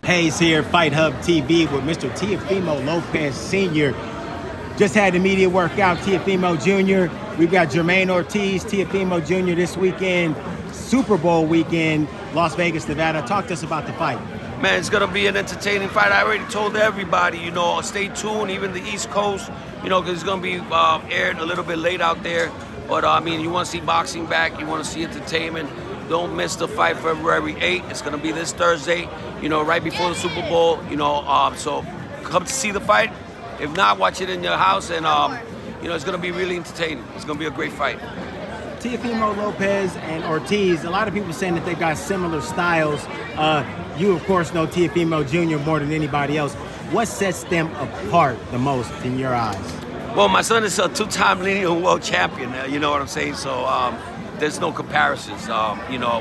Hayes here, Fight Hub TV with Mr. Teofimo Lopez Sr. Just had the media workout, Teofimo Jr. We've got Jamaine Ortiz, Teofimo Jr. this weekend, Super Bowl weekend, Las Vegas, Nevada. Talk to us about the fight. Man, it's going to be an entertaining fight. I already told everybody, stay tuned, even the East Coast, because it's going to be aired a little bit late out there. But, you want to see boxing back, you want to see entertainment. Don't miss the fight February 8th. It's going to be this Thursday, right before the Super Bowl, so come to see the fight. If not, watch it in your house, and, it's going to be really entertaining. It's going to be a great fight. Teofimo Lopez and Ortiz, a lot of people saying that they've got similar styles. You, of course, know Teofimo Jr. more than anybody else. What sets them apart the most in your eyes? Well, my son is a two-time lineal world champion, you know what I'm saying? So there's no comparisons.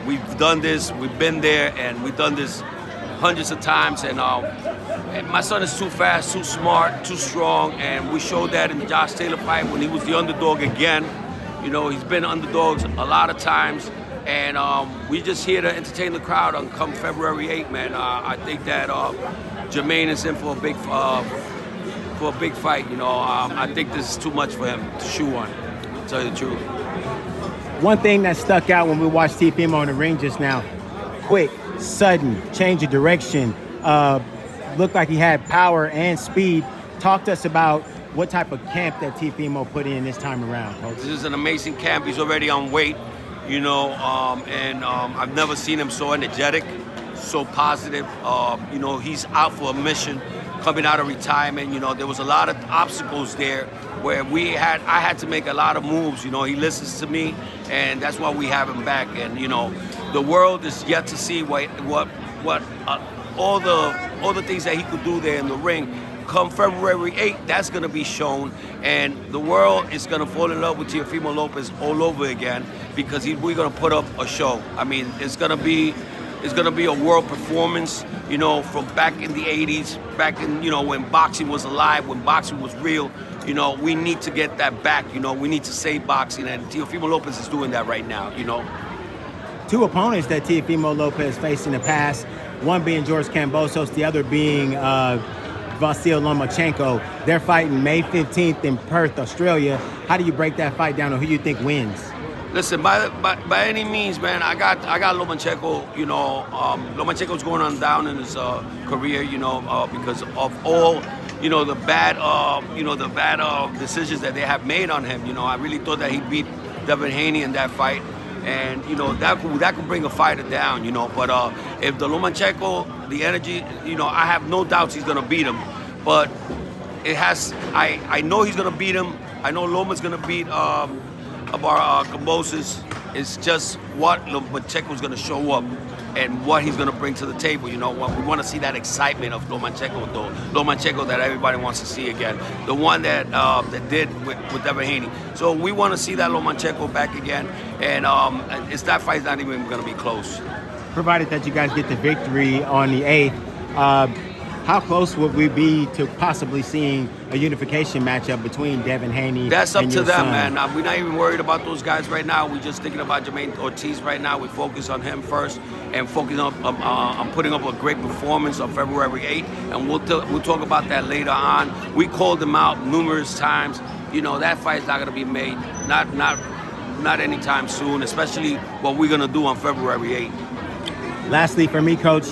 We've done this, we've been there, and we've done this hundreds of times. And my son is too fast, too smart, too strong, and we showed that in the Josh Taylor fight when he was the underdog again. He's been underdogs a lot of times, and we just here to entertain the crowd on come February 8th, man. I think that Jamaine is in for a big fight. I think this is too much for him to chew on, to tell you the truth. One thing that stuck out when we watched Teofimo in the ring just now, quick, sudden, change of direction, looked like he had power and speed. Talk to us about what type of camp that Teofimo put in this time around, Coach. This is an amazing camp. He's already on weight, and I've never seen him so energetic, so positive. He's out for a mission, coming out of retirement. There was a lot of obstacles there where I had to make a lot of moves. He listens to me, and that's why we have him back. And the world is yet to see what all the things that he could do there in the ring. Come February 8th, that's going to be shown, and the world is going to fall in love with Teofimo Lopez all over again because we're going to put up a show. It's going to be a world performance, from back in the 80s, back in, when boxing was alive, when boxing was real. We need to get that back. We need to save boxing, and Teofimo Lopez is doing that right now. Two opponents that Teofimo Lopez faced in the past, one being George Kambosos, the other being Vasyl Lomachenko. They're fighting May 15th in Perth, Australia. How do you break that fight down, or who you think wins? Listen, by any means, man, I got Lomachenko. Lomachenko's going on down in his career, because of all, the bad decisions that they have made on him. I really thought that he beat Devin Haney in that fight, and that could bring a fighter down. But if the Lomachenko, the energy, I have no doubts he's gonna beat him. But I know he's gonna beat him. I know Loma's gonna beat Kambosos. It's just what Lomachenko's gonna show up and what he's gonna bring to the table. We want to see that excitement of Lomachenko, though. Lomachenko that everybody wants to see again. The one that did with Devin Haney. So we want to see that Lomachenko back again, and that fight's not even gonna be close. Provided that you guys get the victory on the 8th, how close would we be to possibly seeing a unification matchup between Devin Haney? That's up and to your them, son? man. We're not even worried about those guys right now. We're just thinking about Jamaine Ortiz right now. We focus on him first and focus on putting up a great performance on February 8th, and we'll talk about that later on. We called him out numerous times. That fight's not going to be made, not anytime soon, especially what we're going to do on February 8th. Lastly, for me, Coach,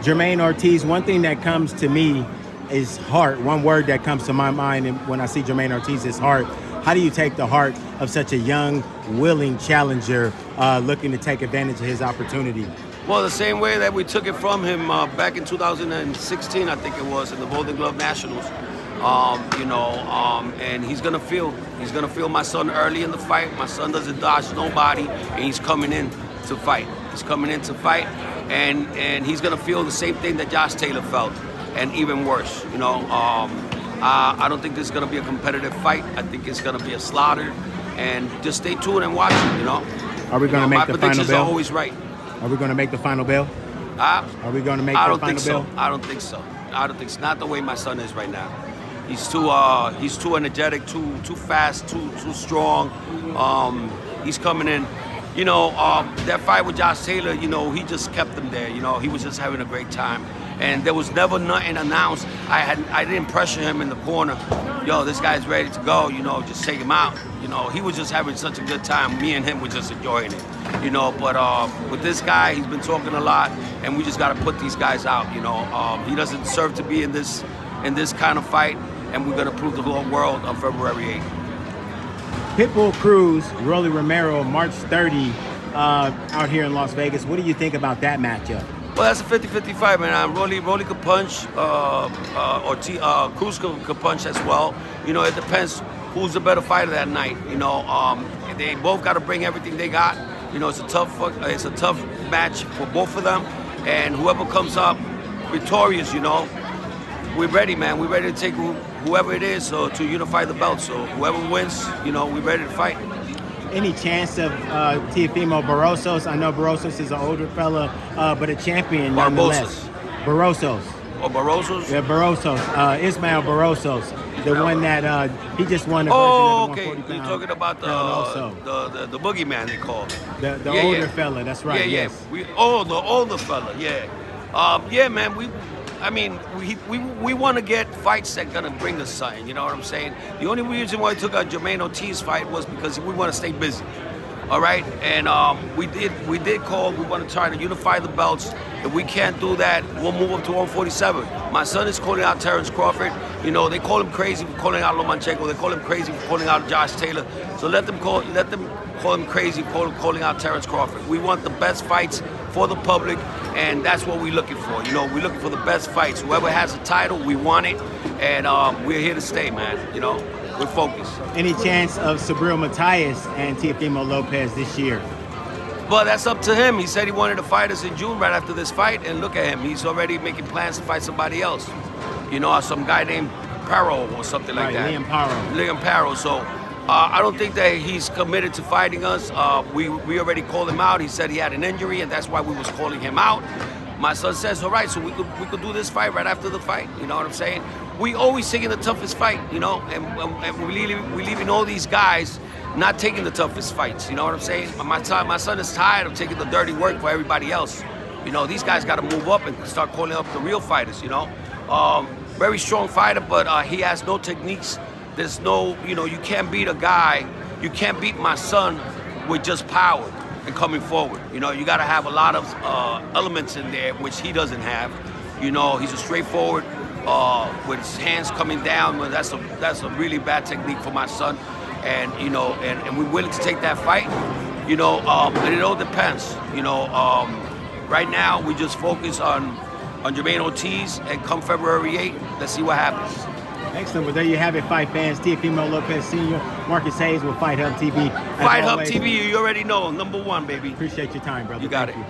Jamaine Ortiz, one thing that comes to me is heart. One word that comes to my mind when I see Jamaine Ortiz is heart. How do you take the heart of such a young, willing challenger looking to take advantage of his opportunity? Well, the same way that we took it from him back in 2016, I think it was, in the Golden Glove Nationals. And he's gonna feel my son early in the fight. My son doesn't dodge nobody, and he's coming in to fight. And he's gonna feel the same thing that Josh Taylor felt, and even worse. I don't think this is gonna be a competitive fight. I think it's gonna be a slaughter, and just stay tuned and watch it. Are we gonna make the final bell? My predictions are always right. Are we gonna make the final bell? Are we gonna make the final bell? I don't think so. It's not the way my son is right now. He's too energetic, too fast, too strong. He's coming in. That fight with Josh Taylor, he just kept him there. He was just having a great time. and there was never nothing announced. I didn't pressure him in the corner. Yo, this guy's ready to go. You know, just take him out. You know, he was just having such a good time. Me and him were just enjoying it. You know, but with this guy, he's been talking a lot, and we just got to put these guys out. You know, he doesn't deserve to be in this kind of fight, and we're gonna prove to the whole world on February 8th. Pitbull Cruz, Rolly Romero, March 30, out here in Las Vegas. What do you think about that matchup? Well, that's a 50-50 fight, man. Rolly could punch, Ortiz, Cruz could punch as well. You know, it depends who's the better fighter that night. You know, they both got to bring everything they got. You know, it's a tough match for both of them, and whoever comes up victorious, you know, we're ready, man. We're ready to take whoever it is to unify the belt. So whoever wins, you know, we're ready to fight. Any chance of Teofimo Barrosos? I know Barrosos is an older fella, but a champion nonetheless. Barrosos. Or Barrosos? Yeah, Barrosos. Ismael Barrosos, the one that he just won the version of the 140 okay. pound. You're talking about the boogeyman they call the older fella. That's right. Yeah, yes. the older fella. Yeah, yeah, man. We want to get fights that gonna bring us something. You know what I'm saying? The only reason why I took a Jamaine Ortiz fight was because we want to stay busy. All right, and we did call. We want to try to unify the belts. If we can't do that, we'll move up to 147. My son is calling out Terrence Crawford. You know, they call him crazy for calling out Lomachenko. They call him crazy for calling out Josh Taylor. So let them call him crazy for calling out Terrence Crawford. We want the best fights for the public, and that's what we're looking for. You know, we're looking for the best fights. Whoever has a title, we want it, and we're here to stay, man. You know, we're focused. Any chance of Subriel Matias and Teofimo Lopez this year? Well, that's up to him. He said he wanted to fight us in June right after this fight, and look at him. He's already making plans to fight somebody else. You know, some guy named Paro or something like that. Liam Paro. So I don't think that he's committed to fighting us. We already called him out. He said he had an injury, and that's why we was calling him out. My son says, all right, so we could do this fight right after the fight. You know what I'm saying? We always taking the toughest fight, you know, and we leaving all these guys not taking the toughest fights. You know what I'm saying? My son is tired of taking the dirty work for everybody else. You know, these guys got to move up and start calling up the real fighters. You know, very strong fighter, but he has no techniques. There's no, you know, you can't beat a guy. You can't beat my son with just power and coming forward. You know, you got to have a lot of elements in there, which he doesn't have. You know, he's a straightforward with his hands coming down. Well, that's a really bad technique for my son. And, you know, and we're willing to take that fight. You know, and it all depends. You know, right now we just focus on Jamaine Ortiz, and come February 8th, let's see what happens. Excellent. Well, there you have it, fight fans. Teofimo Lopez Sr., Marcus Hayes with Fight Hub TV. Fight Hub TV, you already know, #1, baby. Appreciate your time, brother. You got Thank it. You.